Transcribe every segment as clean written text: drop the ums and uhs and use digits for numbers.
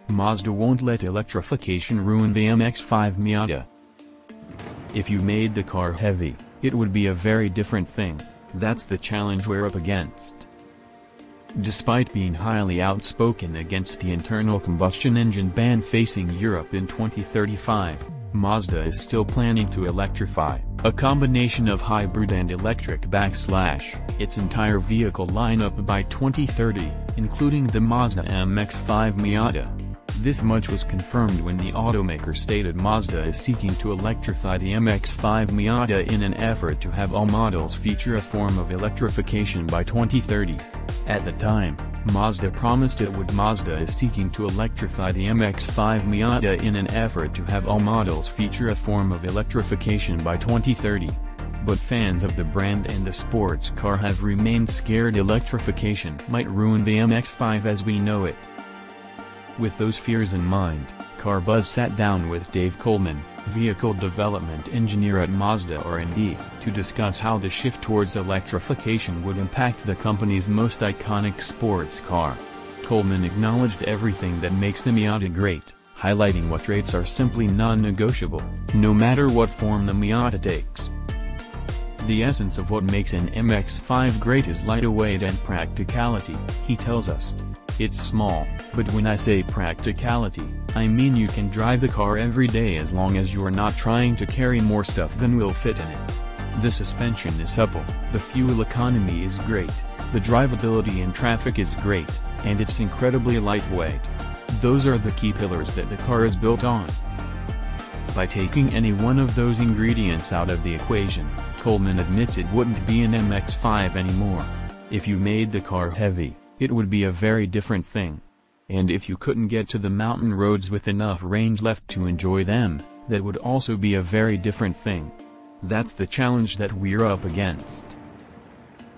Mazda won't let electrification ruin the MX-5 Miata. If you made the car heavy, it would be a very different thing. That's the challenge we're up against. Despite being highly outspoken against the internal combustion engine ban facing Europe in 2035, Mazda is still planning to electrify, a combination of hybrid and electric / its entire vehicle lineup by 2030, including the Mazda MX-5 Miata. This much was confirmed when the automaker stated Mazda is seeking to electrify the MX-5 Miata in an effort to have all models feature a form of electrification by 2030. At the time, Mazda promised it would. Mazda is seeking to electrify the MX-5 Miata in an effort to have all models feature a form of electrification by 2030. But fans of the brand and the sports car have remained scared electrification might ruin the MX-5 as we know it. With those fears in mind, CarBuzz sat down with Dave Coleman, vehicle development engineer at Mazda R&D, to discuss how the shift towards electrification would impact the company's most iconic sports car. Coleman acknowledged everything that makes the Miata great, highlighting what traits are simply non-negotiable, no matter what form the Miata takes. The essence of what makes an MX-5 great is lightweight and practicality, he tells us. It's small, but when I say practicality, I mean you can drive the car every day as long as you're not trying to carry more stuff than will fit in it. The suspension is supple, the fuel economy is great, the drivability in traffic is great, and it's incredibly lightweight. Those are the key pillars that the car is built on. By taking any one of those ingredients out of the equation, Coleman admits it wouldn't be an MX-5 anymore. If you made the car heavy, it would be a very different thing. And if you couldn't get to the mountain roads with enough range left to enjoy them, that would also be a very different thing. That's the challenge that we're up against.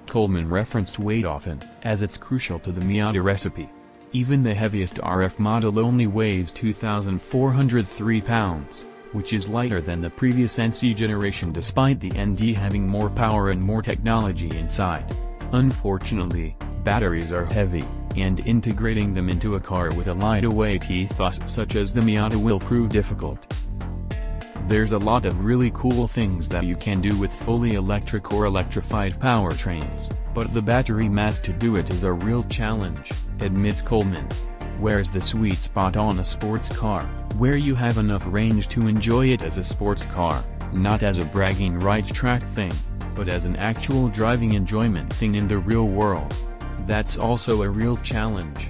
Coleman referenced weight often, as it's crucial to the Miata recipe. Even the heaviest RF model only weighs 2,403 pounds, which is lighter than the previous NC generation despite the ND having more power and more technology inside. Unfortunately, batteries are heavy, and integrating them into a car with a lightweight ethos such as the Miata will prove difficult. There's a lot of really cool things that you can do with fully electric or electrified powertrains, but the battery mass to do it is a real challenge, admits Coleman. Where's the sweet spot on a sports car, where you have enough range to enjoy it as a sports car, not as a bragging rights track thing, but as an actual driving enjoyment thing in the real world? That's also a real challenge.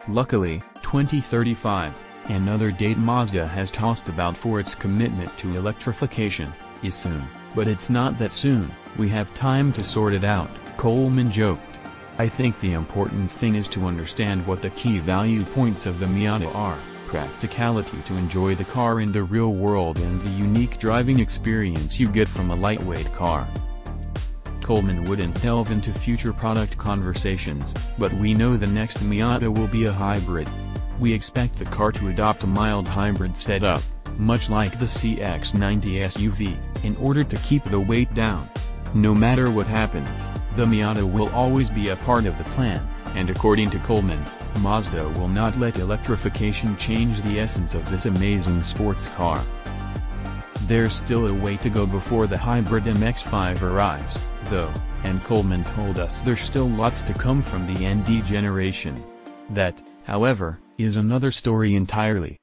Luckily, 2035, another date Mazda has tossed about for its commitment to electrification, is soon, but it's not that soon. We have time to sort it out, Coleman joked. I think the important thing is to understand what the key value points of the Miata are: practicality to enjoy the car in the real world and the unique driving experience you get from a lightweight car. Coleman wouldn't delve into future product conversations, but we know the next Miata will be a hybrid. We expect the car to adopt a mild hybrid setup, much like the CX-90 SUV, in order to keep the weight down. No matter what happens, the Miata will always be a part of the plan, and according to Coleman, Mazda will not let electrification change the essence of this amazing sports car. There's still a way to go before the hybrid MX-5 arrives, though, and Coleman told us there's still lots to come from the ND generation. That, however, is another story entirely.